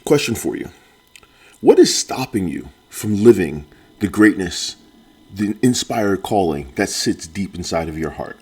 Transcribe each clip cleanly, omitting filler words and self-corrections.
Question for you. What is stopping you from living the greatness, the inspired calling that sits deep inside of your heart?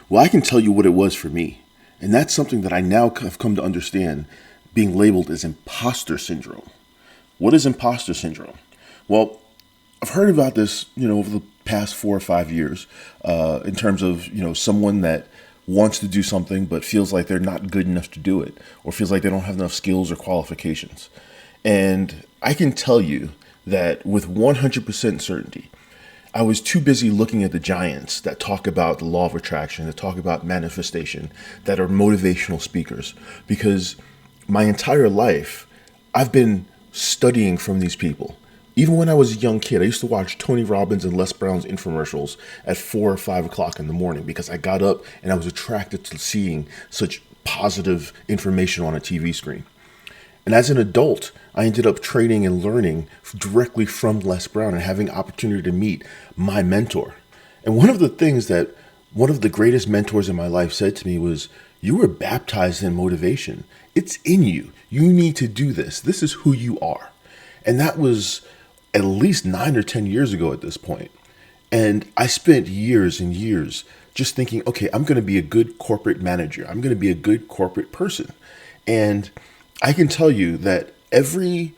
Well, I can tell you what it was for me. And that's something that I now have come to understand being labeled as imposter syndrome. What is imposter syndrome? Well, I've heard about this, over the past 4 or 5 years, in terms of, someone that wants to do something but feels like they're not good enough to do it, or feels like they don't have enough skills or qualifications. And I can tell you that with 100% certainty, I was too busy looking at the giants that talk about the law of attraction, that talk about manifestation, that are motivational speakers, because my entire life I've been studying from these people. Even when I was a young kid, I used to watch Tony Robbins and Les Brown's infomercials at 4 or 5 o'clock in the morning because I got up and I was attracted to seeing such positive information on a TV screen. And as an adult, I ended up training and learning directly from Les Brown and having opportunity to meet my mentor. And one of the things that one of the greatest mentors in my life said to me was, "You were baptized in motivation. It's in you. You need to do this. This is who you are." And that was at least 9 or 10 years ago at this point. And I spent years and years just thinking, okay, I'm going to be a good corporate manager. I'm going to be a good corporate person. And I can tell you that every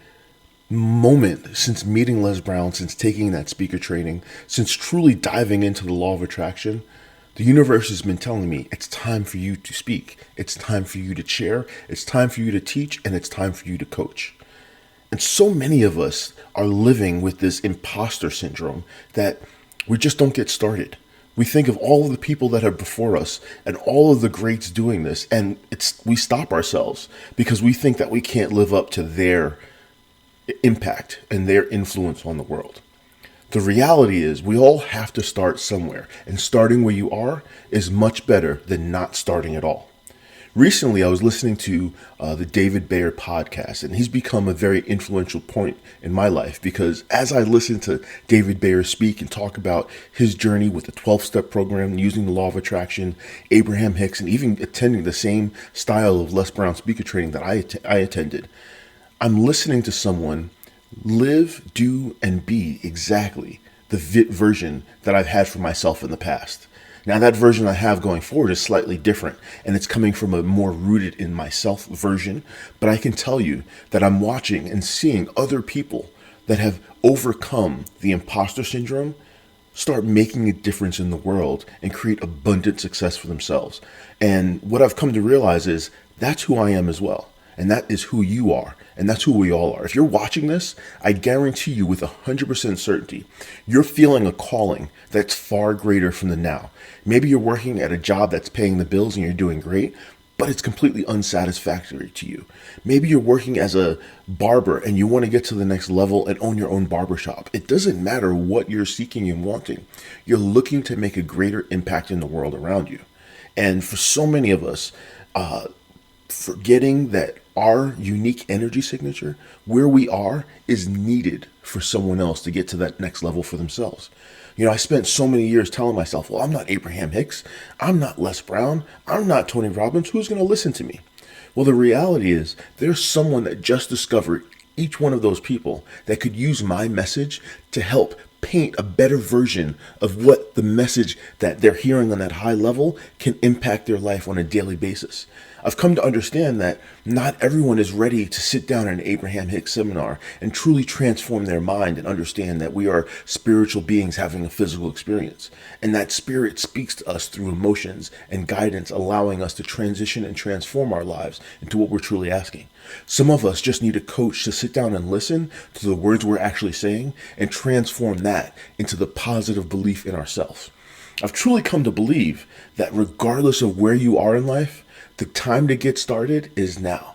moment since meeting Les Brown, since taking that speaker training, since truly diving into the law of attraction, the universe has been telling me it's time for you to speak. It's time for you to share. It's time for you to teach. And it's time for you to coach. And so many of us are living with this imposter syndrome that we just don't get started. We think of all of the people that are before us and all of the greats doing this, and we stop ourselves because we think that we can't live up to their impact and their influence on the world. The reality is we all have to start somewhere, and starting where you are is much better than not starting at all. Recently, I was listening to the David Bayer podcast, and he's become a very influential point in my life because as I listen to David Bayer speak and talk about his journey with the 12-step program, using the law of attraction, Abraham Hicks, and even attending the same style of Les Brown speaker training that I attended, I'm listening to someone live, do, and be exactly the version that I've had for myself in the past. Now, that version I have going forward is slightly different, and it's coming from a more rooted in myself version. But I can tell you that I'm watching and seeing other people that have overcome the imposter syndrome start making a difference in the world and create abundant success for themselves. And what I've come to realize is that's who I am as well. And that is who you are. And that's who we all are. If you're watching this, I guarantee you with 100% certainty, you're feeling a calling that's far greater from the now. Maybe you're working at a job that's paying the bills and you're doing great, but it's completely unsatisfactory to you. Maybe you're working as a barber and you want to get to the next level and own your own barbershop. It doesn't matter what you're seeking and wanting. You're looking to make a greater impact in the world around you. And for so many of us, forgetting that our unique energy signature, where we are, is needed for someone else to get to that next level for themselves. I spent so many years telling myself, well, I'm not Abraham Hicks. I'm not Les Brown. I'm not Tony Robbins. Who's going to listen to me? Well, the reality is there's someone that just discovered each one of those people that could use my message to help paint a better version of what the message that they're hearing on that high level can impact their life on a daily basis. I've come to understand that not everyone is ready to sit down in an Abraham Hicks seminar and truly transform their mind and understand that we are spiritual beings having a physical experience. And that spirit speaks to us through emotions and guidance, allowing us to transition and transform our lives into what we're truly asking. Some of us just need a coach to sit down and listen to the words we're actually saying and transform that into the positive belief in ourselves. I've truly come to believe that regardless of where you are in life, the time to get started is now.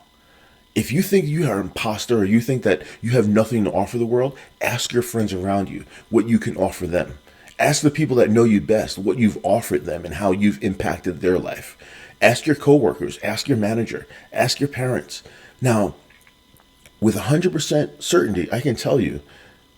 If you think you are an imposter or you think that you have nothing to offer the world, ask your friends around you what you can offer them. Ask the people that know you best what you've offered them and how you've impacted their life. Ask your coworkers, ask your manager, ask your parents. Now, with 100% certainty, I can tell you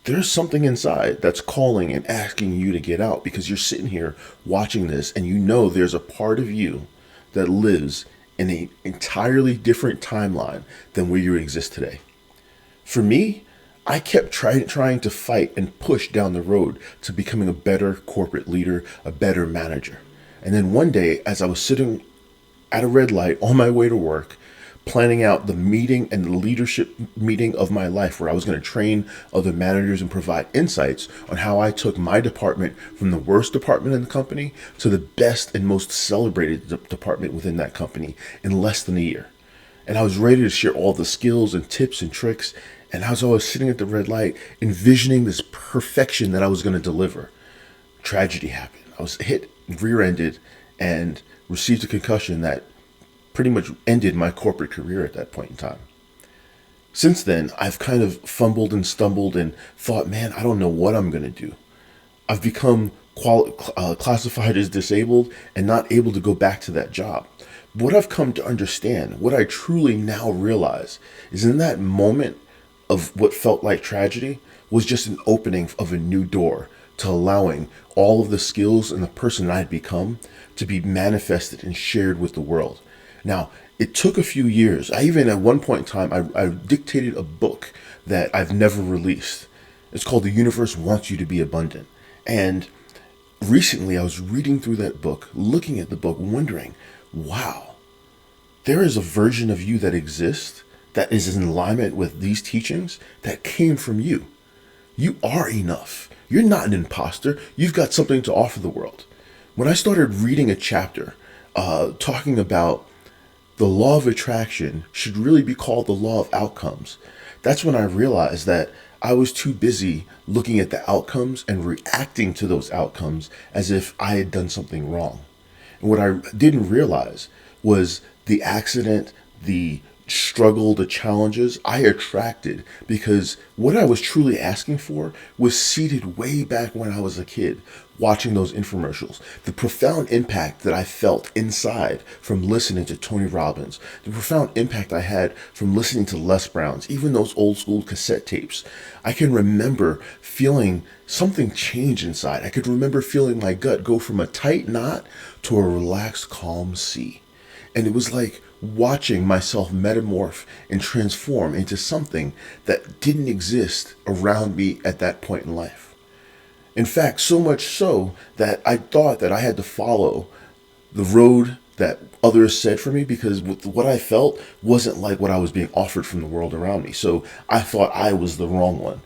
there's something inside that's calling and asking you to get out because you're sitting here watching this and you know there's a part of you that lives in an entirely different timeline than where you exist today. For me, I kept trying to fight and push down the road to becoming a better corporate leader, a better manager. And then one day, as I was sitting at a red light on my way to work, planning out the meeting and the leadership meeting of my life, where I was going to train other managers and provide insights on how I took my department from the worst department in the company to the best and most celebrated department within that company in less than a year. And I was ready to share all the skills and tips and tricks. And as I was sitting at the red light, envisioning this perfection that I was going to deliver, tragedy happened. I was hit, rear-ended, and received a concussion that pretty much ended my corporate career at that point in time. Since then, I've kind of fumbled and stumbled and thought, man, I don't know what I'm going to do. I've become classified as disabled and not able to go back to that job. What I've come to understand, what I truly now realize, is in that moment of what felt like tragedy was just an opening of a new door to allowing all of the skills and the person I had become to be manifested and shared with the world. Now, it took a few years. I even, at one point in time, I dictated a book that I've never released. It's called The Universe Wants You to Be Abundant. And recently I was reading through that book, looking at the book, wondering, wow, there is a version of you that exists that is in alignment with these teachings that came from you. You are enough. You're not an imposter. You've got something to offer the world. When I started reading a chapter talking about the law of attraction should really be called the law of outcomes, that's when I realized that I was too busy looking at the outcomes and reacting to those outcomes as if I had done something wrong. And what I didn't realize was the accident, the struggle, the challenges I attracted, because what I was truly asking for was seated way back when I was a kid, watching those infomercials. The profound impact that I felt inside from listening to Tony Robbins, the profound impact I had from listening to Les Brown's, even those old school cassette tapes. I can remember feeling something change inside. I could remember feeling my gut go from a tight knot to a relaxed, calm sea. And it was like watching myself metamorph and transform into something that didn't exist around me at that point in life. In fact, so much so that I thought that I had to follow the road that others said for me, because what I felt wasn't like what I was being offered from the world around me. So I thought I was the wrong one.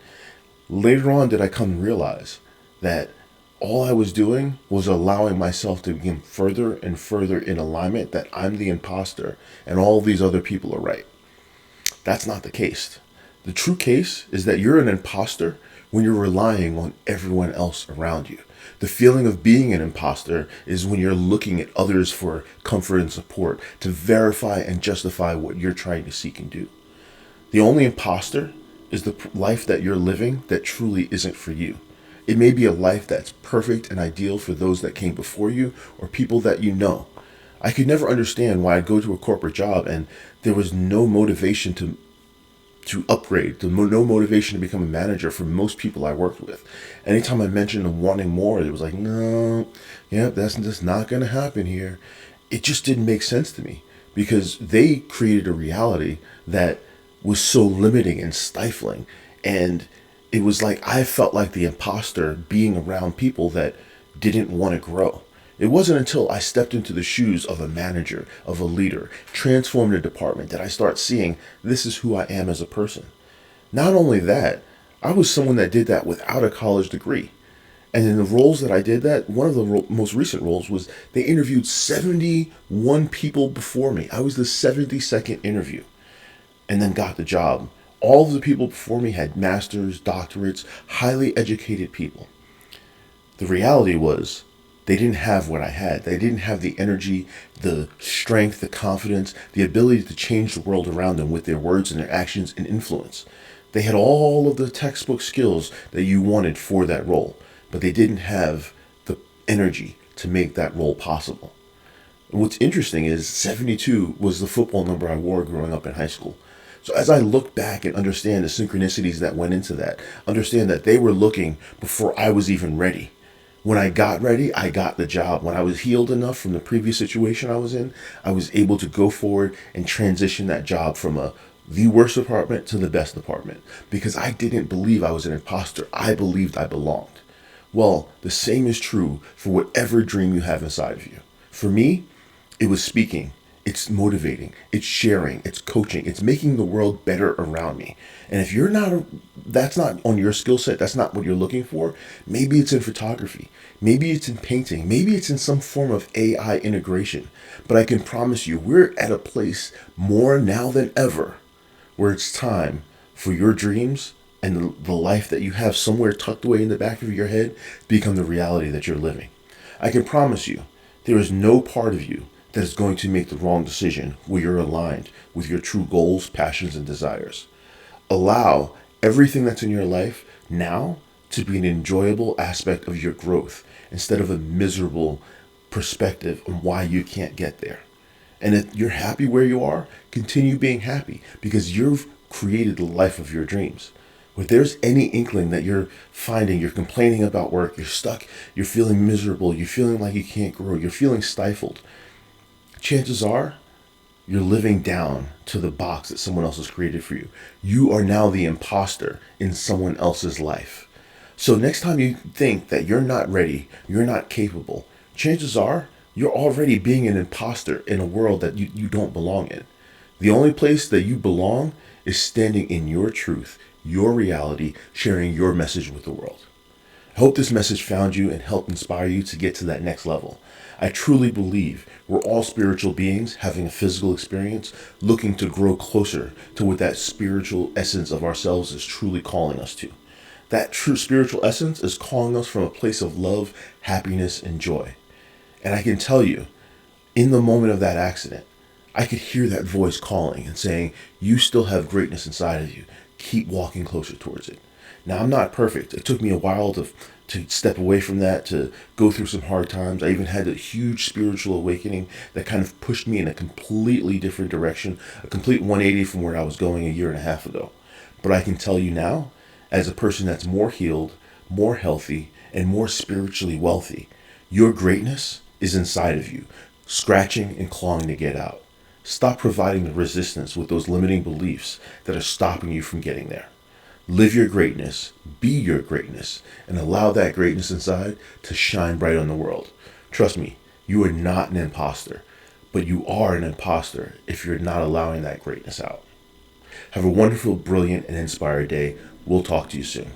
Later on did I come to realize that all I was doing was allowing myself to begin further and further in alignment that I'm the imposter and all these other people are right. That's not the case. The true case is that you're an imposter when you're relying on everyone else around you. The feeling of being an imposter is when you're looking at others for comfort and support to verify and justify what you're trying to seek and do. The only imposter is the life that you're living that truly isn't for you. It may be a life that's perfect and ideal for those that came before you or people that you know. I could never understand why I'd go to a corporate job and there was no motivation to upgrade, no motivation to become a manager for most people I worked with. Anytime I mentioned wanting more, it was like, no, that's just not going to happen here. It just didn't make sense to me because they created a reality that was so limiting and stifling. And it was like I felt like the imposter being around people that didn't want to grow. It wasn't until I stepped into the shoes of a manager, of a leader, transformed a department, that I start seeing this is who I am as a person. Not only that, I was someone that did that without a college degree. And in the roles that I did that, one of the most recent roles was they interviewed 71 people before me. I was the 72nd interview and then got the job. All of the people before me had masters, doctorates, highly educated people. The reality was they didn't have what I had. They didn't have the energy, the strength, the confidence, the ability to change the world around them with their words and their actions and influence. They had all of the textbook skills that you wanted for that role, but they didn't have the energy to make that role possible. And what's interesting is 72 was the football number I wore growing up in high school. So as I look back and understand the synchronicities that went into that, understand that they were looking before I was even ready. When I got ready, I got the job. When I was healed enough from the previous situation I was in, I was able to go forward and transition that job from the worst department to the best department because I didn't believe I was an imposter. I believed I belonged. Well, the same is true for whatever dream you have inside of you. For me, it was speaking. It's motivating. It's sharing. It's coaching. It's making the world better around me. And if that's not on your skill set, that's not what you're looking for, maybe it's in photography. Maybe it's in painting. Maybe it's in some form of AI integration. But I can promise you, we're at a place more now than ever where it's time for your dreams and the life that you have somewhere tucked away in the back of your head to become the reality that you're living. I can promise you, there is no part of you that is going to make the wrong decision where you're aligned with your true goals, passions, and desires. Allow everything that's in your life now to be an enjoyable aspect of your growth instead of a miserable perspective on why you can't get there. And if you're happy where you are, continue being happy because you've created the life of your dreams. If there's any inkling that you're finding, you're complaining about work, you're stuck, you're feeling miserable, you're feeling like you can't grow, you're feeling stifled, chances are you're living down to the box that someone else has created for you. You are now the imposter in someone else's life. So next time you think that you're not ready, you're not capable, chances are you're already being an imposter in a world that you don't belong in. The only place that you belong is standing in your truth, your reality, sharing your message with the world. I hope this message found you and helped inspire you to get to that next level. I truly believe we're all spiritual beings having a physical experience, looking to grow closer to what that spiritual essence of ourselves is truly calling us to. That true spiritual essence is calling us from a place of love, happiness, and joy. And I can tell you, in the moment of that accident, I could hear that voice calling and saying, you still have greatness inside of you. Keep walking closer towards it. Now, I'm not perfect. It took me a while to step away from that, to go through some hard times. I even had a huge spiritual awakening that kind of pushed me in a completely different direction, a complete 180 from where I was going a year and a half ago. But I can tell you now, as a person that's more healed, more healthy, and more spiritually wealthy, your greatness is inside of you, scratching and clawing to get out. Stop providing the resistance with those limiting beliefs that are stopping you from getting there. Live your greatness, be your greatness, and allow that greatness inside to shine bright on the world. Trust me, you are not an imposter, but you are an imposter if you're not allowing that greatness out. Have a wonderful, brilliant, and inspired day. We'll talk to you soon.